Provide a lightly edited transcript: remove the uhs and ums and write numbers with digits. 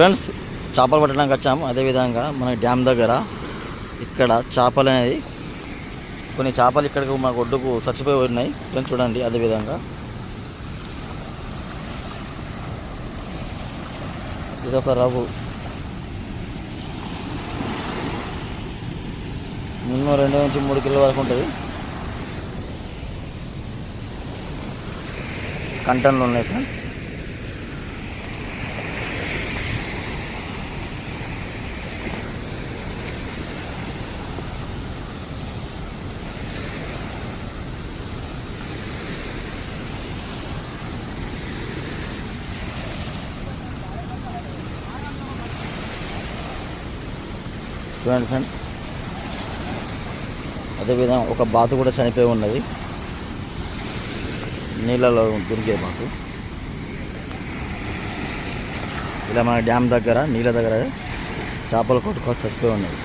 Friends చేపలు పట్టడానికి వచ్చాము. అదేవిధంగా మన డ్యామ్ దగ్గర ఇక్కడ చేపలు అనేది కొన్ని చేపలు ఇక్కడికి మన ఒడ్డుకు చచ్చిపోయి ఉన్నాయి ఫ్రెండ్స్. చూడండి అదేవిధంగా ఇదొక రవ్వు మినిమం 2 నుంచి 3 కిలో వరకు ఉంటుంది. కంటన్లు ఉన్నాయి ఫ్రెండ్స్. చూడండి ఫ్రెండ్స్ అదేవిధంగా ఒక బాతు కూడా చనిపోయి ఉన్నది, నీళ్ళలో దొరికే బాతు. ఇలా మన డ్యామ్ దగ్గర నీళ్ళ దగ్గర చేపలు కొట్టుకొని చచ్చిపోయి ఉన్నాయి.